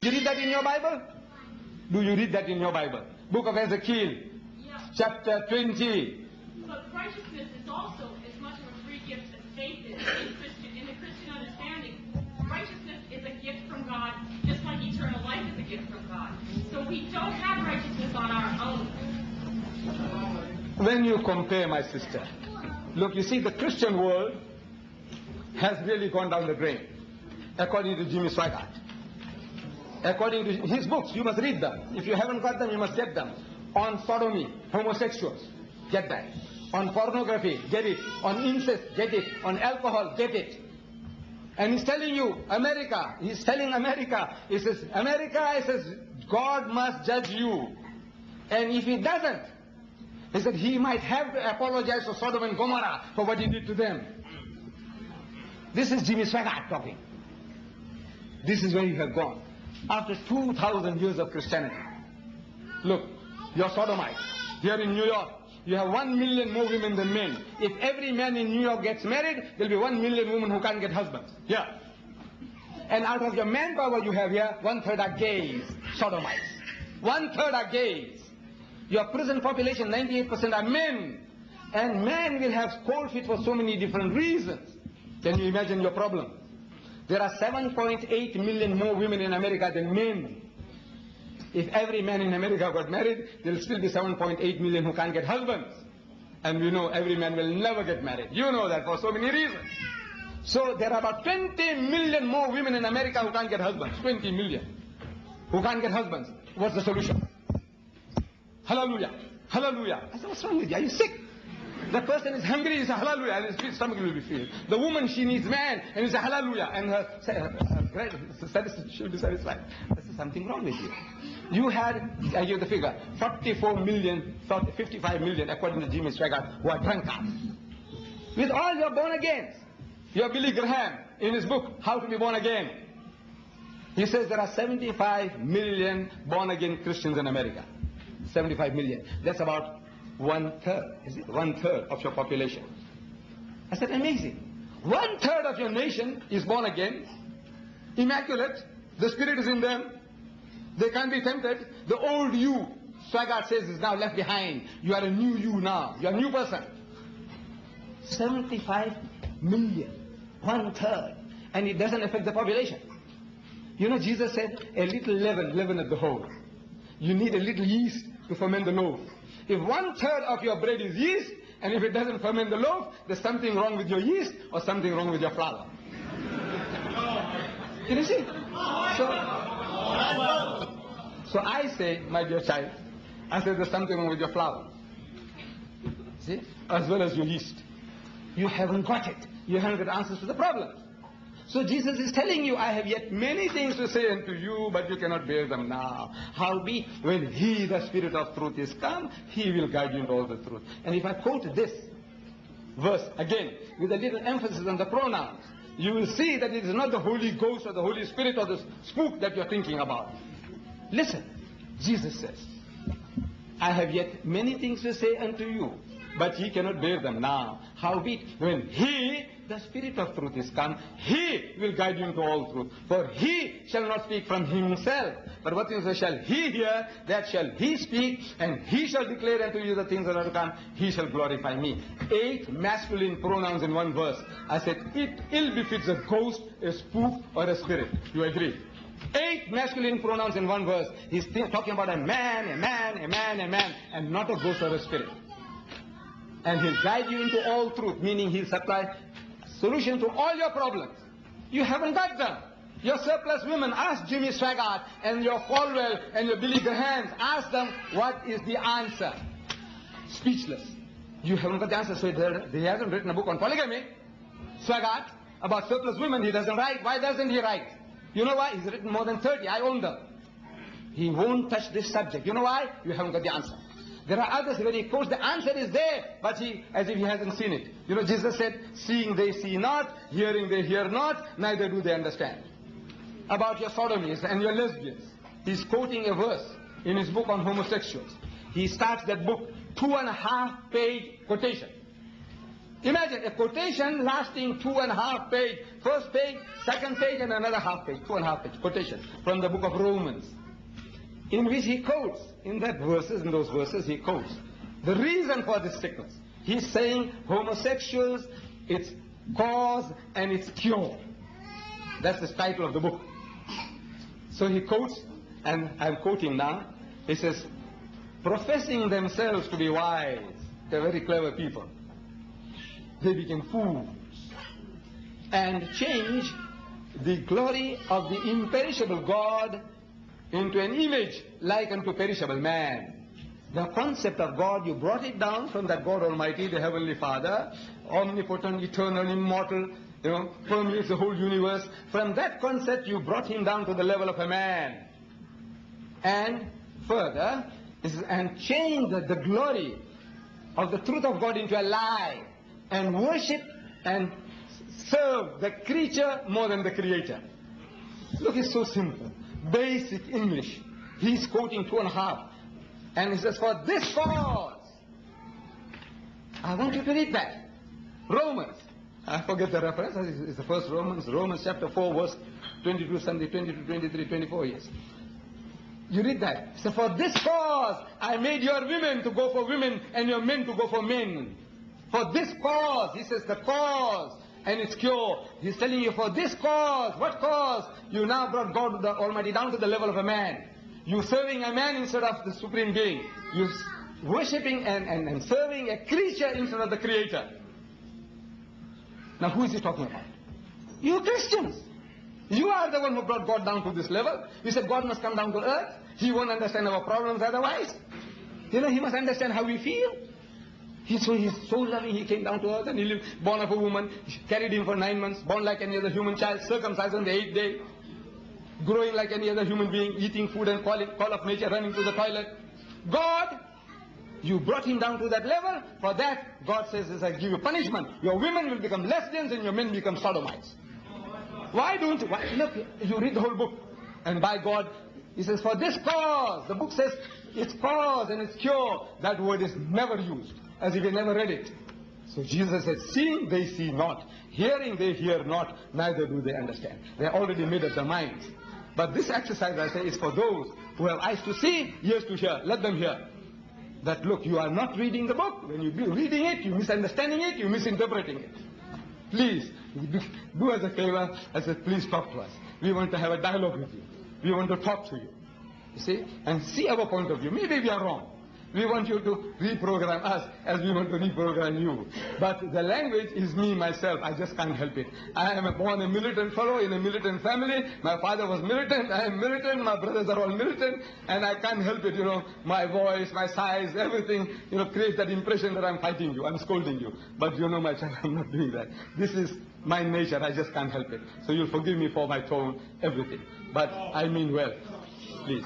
You read that in your Bible? Do you read that in your Bible? Book of Ezekiel, chapter 20. But righteousness is also as much of a free gift as faith is in the Christian understanding. Righteousness is a gift from God, just like eternal life is a gift from God. So we don't have righteousness on our own. When you compare, my sister, look, you see, the Christian world has really gone down the drain, according to Jimmy Swaggart. According to his books, you must read them. If you haven't got them, you must get them. On sodomy, homosexuals, get that. On pornography, get it. On incest, get it. On alcohol, get it. And he's telling you, America, he says, God must judge you. And if he doesn't, he said he might have to apologize to Sodom and Gomorrah for what he did to them. This is Jimmy Swaggart talking. This is where you have gone. After 2,000 years of Christianity. Look, you're Sodomites. Here in New York, you have 1 million more women than men. If every man in New York gets married, there'll be 1 million women who can't get husbands. Yeah. And out of your manpower you have here, 1/3 are gays, Sodomites. 1/3 are gays. Your prison population, 98% are men. And men will have cold feet for so many different reasons. Can you imagine your problem? There are 7.8 million more women in America than men. If every man in America got married, there will still be 7.8 million who can't get husbands. And we know every man will never get married. You know that for so many reasons. So there are about 20 million more women in America who can't get husbands. 20 million who can't get husbands. What's the solution? Hallelujah. Hallelujah. I said, what's wrong with you? Are you sick? The person is hungry, he says hallelujah, and his stomach will be filled. The woman, she needs man, and he says hallelujah, and her she'll be satisfied. There's something wrong with you. You had, I give the figure, 44 million, 55 million, according to Jimmy Swaggart, who are drunkards. With all your born agains. Your Billy Graham, in his book, How to be Born Again, he says there are 75 million born again Christians in America. 75 million. That's about 1/3, is it? 1/3 of your population. I said, amazing. 1/3 of your nation is born again, immaculate, the Spirit is in them, they can't be tempted. The old you, Swaggart says, is now left behind. You are a new you now. You are a new person. 75 million, 1/3, and it doesn't affect the population. You know, Jesus said, a little leaven at the whole. You need a little yeast to ferment the loaf. If 1/3 of your bread is yeast, and if it doesn't ferment the loaf, there's something wrong with your yeast or something wrong with your flour. Can you see? So I say, my dear child, I say there's something wrong with your flour. See? As well as your yeast. You haven't got it. You haven't got answers to the problem. So Jesus is telling you, I have yet many things to say unto you, but you cannot bear them now. Howbeit, when He, the Spirit of truth, is come, He will guide you into all the truth. And if I quote this verse again, with a little emphasis on the pronouns, you will see that it is not the Holy Ghost or the Holy Spirit or the spook that you're thinking about. Listen, Jesus says, I have yet many things to say unto you, but ye cannot bear them now. Howbeit, when He, the Spirit of truth, is come, He will guide you into all truth. For He shall not speak from Himself, but what things shall He hear, that shall He speak, and He shall declare unto you the things that are to come. He shall glorify Me. 8 masculine pronouns in one verse. I said, it ill befits a ghost, a spook, or a spirit. You agree? 8 masculine pronouns in one verse. He's talking about a man, and not a ghost or a spirit. And He'll guide you into all truth, meaning He'll supply solution to all your problems. You haven't got them. Your surplus women, ask Jimmy Swaggart and your Falwell and your Billy Grahams, ask them what is the answer. Speechless. You haven't got the answer. So he hasn't written a book on polygamy. Swaggart, about surplus women, he doesn't write. Why doesn't he write? You know why? He's written more than 30. I own them. He won't touch this subject. You know why? You haven't got the answer. There are others when he quotes, the answer is there, but as if he hasn't seen it. You know, Jesus said, seeing they see not, hearing they hear not, neither do they understand. About your sodomies and your lesbians. He's quoting a verse in his book on homosexuals. He starts that book, 2.5-page quotation. Imagine a quotation lasting 2.5 pages, first page, second page, and another half page, 2.5 page quotation from the book of Romans, in which he quotes, in those verses he quotes the reason for this sickness. He's saying homosexuals, its cause and its cure. That's the title of the book. So he quotes, and I'm quoting now, he says, professing themselves to be wise, they're very clever people, they became fools and changed the glory of the imperishable God into an image like unto perishable man. The concept of God, you brought it down from that God Almighty, the Heavenly Father, omnipotent, eternal, immortal, permeates the whole universe. From that concept, you brought him down to the level of a man. And further, and changed the glory of the truth of God into a lie, and worship and serve the creature more than the Creator. Look, it's so simple. Basic English. He's quoting 2.5. And he says, for this cause. I want you to read that. Romans. I forget the reference. It's the first Romans. Romans chapter 4, verse 22, something, 22, 23, 24 years. You read that. So for this cause, I made your women to go for women and your men to go for men. For this cause, he says the cause and its cure. He's telling you for this cause. What cause? You now brought God the Almighty down to the level of a man. You serving a man instead of the Supreme Being. You worshipping and serving a creature instead of the Creator. Now who is he talking about? You Christians. You are the one who brought God down to this level. You said God must come down to earth. He won't understand our problems otherwise. He must understand how we feel. He's so loving, he came down to earth and he lived, born of a woman, carried him for 9 months, born like any other human child, circumcised on the 8th day, growing like any other human being, eating food and call of nature, running to the toilet. God, you brought him down to that level. For that, God says, I give you punishment. Your women will become lesbians and your men become sodomites. Why don't you? Look, you read the whole book. And by God, he says, for this cause. The book says, its cause and its cure. That word is never used, as if he never read it. So Jesus said, seeing they see not, hearing they hear not, neither do they understand. They already made up their minds. But this exercise, I say, is for those who have eyes to see, ears to hear. Let them hear. That look, you are not reading the book. When you be reading it, you're misunderstanding it, you're misinterpreting it. Please, do us a favor. I said, please talk to us. We want to have a dialogue with you. We want to talk to you. You see? And see our point of view. Maybe we are wrong. We want you to reprogram us as we want to reprogram you. But the language is me, myself. I just can't help it. I am born a militant fellow in a militant family. My father was militant. I am militant. My brothers are all militant. And I can't help it, My voice, my size, everything, creates that impression that I'm fighting you. I'm scolding you. But my child, I'm not doing that. This is my nature. I just can't help it. So you'll forgive me for my tone, everything. But I mean well. Please.